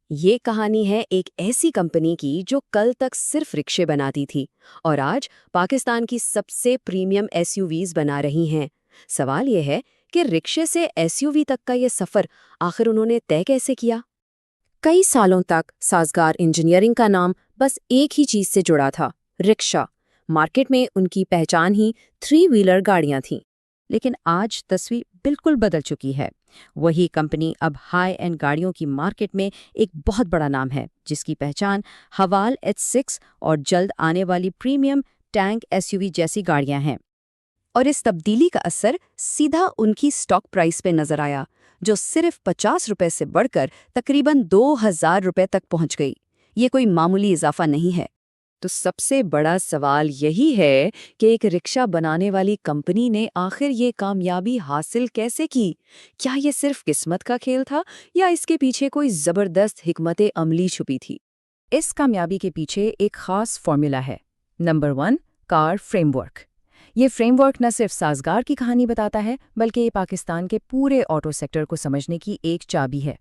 یہ کہانی ہے ایک ایسی کمپنی کی جو کل تک صرف رکشے بناتی تھی اور آج پاکستان کی سب سے پریمیم ایس یو ویز بنا رہی ہیں۔ سوال یہ ہے کہ رکشے سے ایس یو وی تک کا یہ سفر آخر انہوں نے طے کیسے کیا؟ کئی سالوں تک سازگار انجینئرنگ کا نام بس ایک ہی چیز سے جڑا تھا، رکشہ۔ مارکیٹ میں ان کی پہچان ہی 3 ویلر گاڑیاں تھیں۔ لیکن آج تصویر بالکل بدل چکی ہے۔ وہی کمپنی اب ہائی اینڈ گاڑیوں کی مارکیٹ میں ایک بہت بڑا نام ہے، جس کی پہچان حوال H6 اور جلد آنے والی پریمیم ٹینک ایس یو وی جیسی گاڑیاں ہیں۔ اور اس تبدیلی کا اثر سیدھا ان کی سٹاک پرائس پہ نظر آیا، جو صرف 50 روپے سے بڑھ کر تقریباً 2000 روپے تک پہنچ گئی۔ یہ کوئی معمولی اضافہ نہیں ہے۔ تو سب سے بڑا سوال یہی ہے کہ ایک رکشہ بنانے والی کمپنی نے آخر یہ کامیابی حاصل کیسے کی؟ کیا یہ صرف قسمت کا کھیل تھا یا اس کے پیچھے کوئی زبردست حکمت عملی چھپی تھی؟ اس کامیابی کے پیچھے ایک خاص فارمولا ہے۔ نمبر 1، کار فریم ورک۔ یہ فریم ورک نہ صرف سازگار کی کہانی بتاتا ہے، بلکہ یہ پاکستان کے پورے آٹو سیکٹر کو سمجھنے کی ایک چابی ہے۔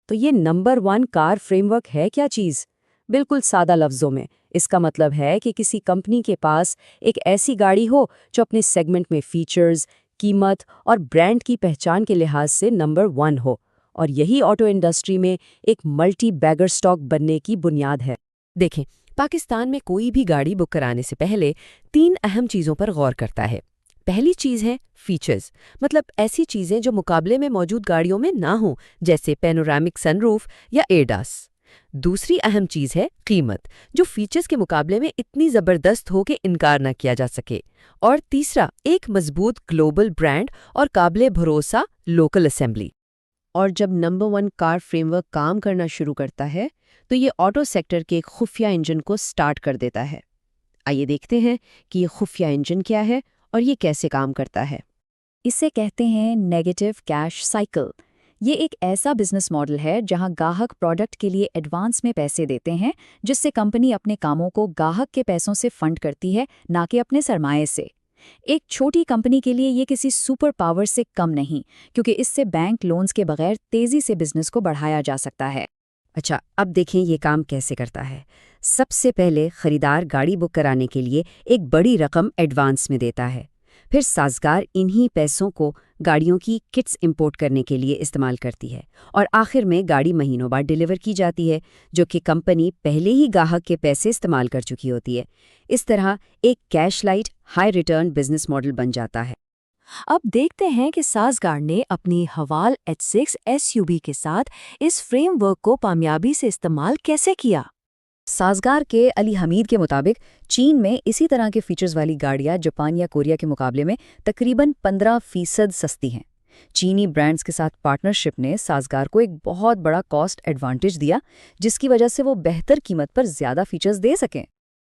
تو یہ نمبر 1 کار فریم ورک ہے کیا چیز؟ بالکل سادہ لفظوں میں اس کا مطلب ہے کہ کسی کمپنی کے پاس ایک ایسی گاڑی ہو جو اپنے سیگمنٹ میں فیچرز، قیمت اور برانڈ کی پہچان کے لحاظ سے نمبر 1 ہو، اور یہی آٹو انڈسٹری میں ایک ملٹی بیگر سٹاک بننے کی بنیاد ہے۔ دیکھیں، پاکستان میں کوئی بھی گاڑی بک کرانے سے پہلے 3 اہم چیزوں پر غور کرتا ہے۔ پہلی چیز ہے فیچرز، مطلب ایسی چیزیں جو مقابلے میں موجود گاڑیوں میں نہ ہوں، جیسے پینورامک سن روف یا ایڈاس۔ دوسری اہم چیز ہے قیمت، جو فیچرز کے مقابلے میں اتنی زبردست ہو کہ انکار نہ کیا جا سکے۔ اور تیسرا، ایک مضبوط گلوبل برانڈ اور قابل بھروسہ لوکل اسمبلی۔ اور جب نمبر 1 کار فریم ورک کام کرنا شروع کرتا ہے تو یہ آٹو سیکٹر کے ایک خفیہ انجن کو سٹارٹ کر دیتا ہے۔ آئیے دیکھتے ہیں کہ یہ خفیہ انجن کیا ہے اور یہ کیسے کام کرتا ہے۔ اسے کہتے ہیں نیگیٹو کیش سائیکل۔ یہ ایک ایسا بزنس ماڈل ہے جہاں گاہک پروڈکٹ کے لیے ایڈوانس میں پیسے دیتے ہیں، جس سے کمپنی اپنے کاموں کو گاہک کے پیسوں سے فنڈ کرتی ہے، نہ کہ اپنے سرمایے سے۔ ایک چھوٹی کمپنی کے لیے یہ کسی سپر پاور سے کم نہیں، کیونکہ اس سے بینک لونز کے بغیر تیزی سے بزنس کو بڑھایا جا سکتا ہے۔ اچھا، اب دیکھیں یہ کام کیسے کرتا ہے۔ سب سے پہلے خریدار گاڑی بک کرانے کے لیے ایک بڑی رقم ایڈوانس میں دیتا ہے۔ پھر سازگار انہی پیسوں کو گاڑیوں کی کٹس امپورٹ کرنے کے لیے استعمال کرتی ہے، اور آخر میں گاڑی مہینوں بعد ڈیلیور کی جاتی ہے، جو کہ کمپنی پہلے ہی گاہک کے پیسے استعمال کر چکی ہوتی ہے۔ اس طرح ایک cash light high return business model بن جاتا ہے۔ اب دیکھتے ہیں کہ سازگار نے اپنی حوال H6 ایس یو وی کے ساتھ اس فریم ورک کو کامیابی سے استعمال کیسے کیا۔ سازگار کے علی حمید کے مطابق چین میں اسی طرح کے فیچرز والی گاڑیاں جاپان یا کوریا کے مقابلے میں تقریباً 15% سستی ہیں۔ چینی برانڈز کے ساتھ پارٹنرشپ نے سازگار کو ایک بہت بڑا کاسٹ ایڈوانٹیج دیا، جس کی وجہ سے وہ بہتر قیمت پر زیادہ فیچرز دے سکیں۔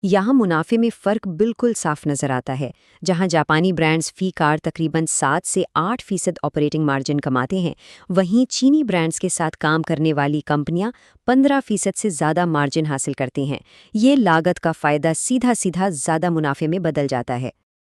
یہاں منافع میں فرق بالکل صاف نظر آتا ہے۔ جہاں جاپانی برانڈز فی کار تقریباً 7 سے 8% آپریٹنگ مارجن کماتے ہیں، وہیں چینی برانڈز کے ساتھ کام کرنے والی کمپنیاں 15% سے زیادہ مارجن حاصل کرتی ہیں۔ یہ لاگت کا فائدہ سیدھا زیادہ منافع میں بدل جاتا ہے۔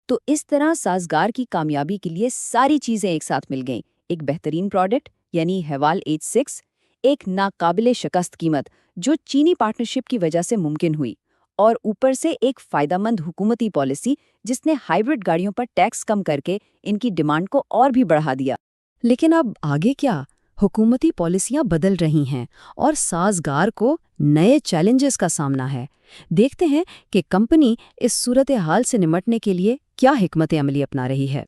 تو اس طرح سازگار کی کامیابی کے لیے ساری چیزیں ایک ساتھ مل گئیں۔ ایک بہترین پروڈکٹ یعنی حوال H6، ایک ناقابل شکست قیمت جو چینی پارٹنرشپ کی وجہ سے ممکن ہوئی، اور اوپر سے ایک فائدہ مند حکومتی پالیسی جس نے ہائیبرڈ گاڑیوں پر ٹیکس کم کر کے ان کی ڈیمانڈ کو اور بھی بڑھا دیا۔ لیکن اب آگے کیا؟ حکومتی پالیسیاں بدل رہی ہیں اور سازگار کو نئے چیلنجز کا سامنا ہے۔ دیکھتے ہیں کہ کمپنی اس صورتحال سے نمٹنے کے لیے کیا حکمت عملی اپنا رہی ہے۔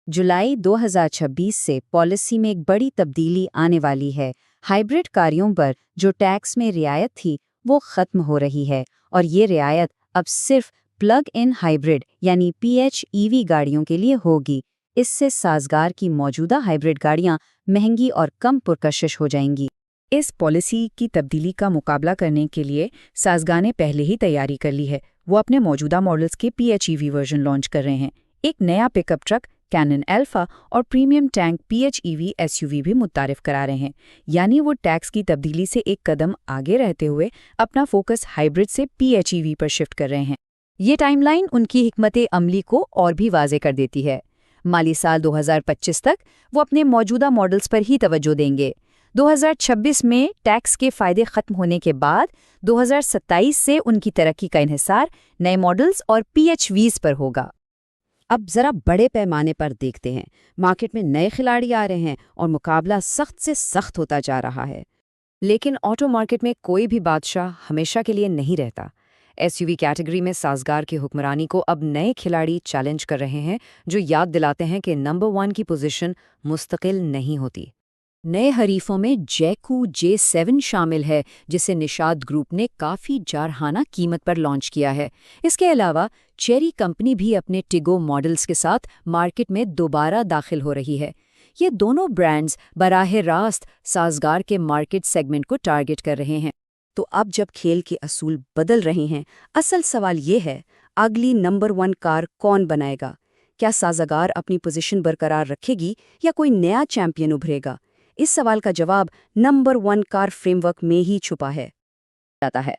جولائی 2026 سے پالیسی میں ایک بڑی تبدیلی آنے والی ہے۔ ہائیبرڈ گاڑیوں پر جو ٹیکس میں رعایت تھی وہ ختم ہو رہی ہے، اور یہ رعایت اب صرف پلگ ان ہائیبرڈ یعنی PHEV گاڑیوں کے لیے ہوگی۔ اس سے سازگار کی موجودہ ہائیبرڈ گاڑیاں مہنگی اور کم پرکشش ہو جائیں گی۔ اس پالیسی کی تبدیلی کا مقابلہ کرنے کے لیے سازگار نے پہلے ہی تیاری کر لی ہے۔ وہ اپنے موجودہ ماڈلز کے PHEV ورژن لانچ کر رہے ہیں۔ ایک نیا پک اپ ٹرک کینن الفا اور پریمیم ٹینک PHEV SUV بھی متعارف کرا رہے ہیں، یعنی وہ ٹیکس کی تبدیلی سے ایک قدم آگے رہتے ہوئے اپنا فوکس ہائیبرڈ سے PHEV پر شفٹ کر رہے ہیں۔ یہ ٹائم لائن ان کی حکمت عملی کو اور بھی واضح کر دیتی ہے۔ مالی سال 2025 تک وہ اپنے موجودہ ماڈلز پر ہی توجہ دیں گے۔ 2026 میں ٹیکس کے فائدے ختم ہونے کے بعد 2027 سے ان کی ترقی کا انحصار نئے ماڈلز اور پی ایچ ویز پر ہوگا۔ اب ذرا بڑے پیمانے پر دیکھتے ہیں، مارکیٹ میں نئے کھلاڑی آ رہے ہیں اور مقابلہ سخت سے سخت ہوتا جا رہا ہے۔ لیکن آٹو مارکیٹ میں کوئی بھی بادشاہ ہمیشہ کے لیے نہیں رہتا۔ ایس یو وی کیٹیگری میں سازگار کی حکمرانی کو اب نئے کھلاڑی چیلنج کر رہے ہیں، جو یاد دلاتے ہیں کہ نمبر 1 کی پوزیشن مستقل نہیں ہوتی۔ نئے حریفوں میں جیکو J7 شامل ہے، جسے نشاد گروپ نے کافی جارحانہ قیمت پر لانچ کیا ہے۔ اس کے علاوہ چیری کمپنی بھی اپنے ٹیگو ماڈلز کے ساتھ مارکیٹ میں دوبارہ داخل ہو رہی ہے۔ یہ دونوں برانڈز براہ راست سازگار کے مارکیٹ سیگمنٹ کو ٹارگٹ کر رہے ہیں۔ تو اب جب کھیل کے اصول بدل رہے ہیں، اصل سوال یہ ہے، اگلی نمبر 1 کار کون بنائے گا؟ کیا سازگار اپنی پوزیشن برقرار رکھے گی یا کوئی نیا چیمپئن ابھرے گا؟ اس سوال کا جواب نمبر 1 کار فریم ورک میں ہی چھپا ہے۔ جاتا ہے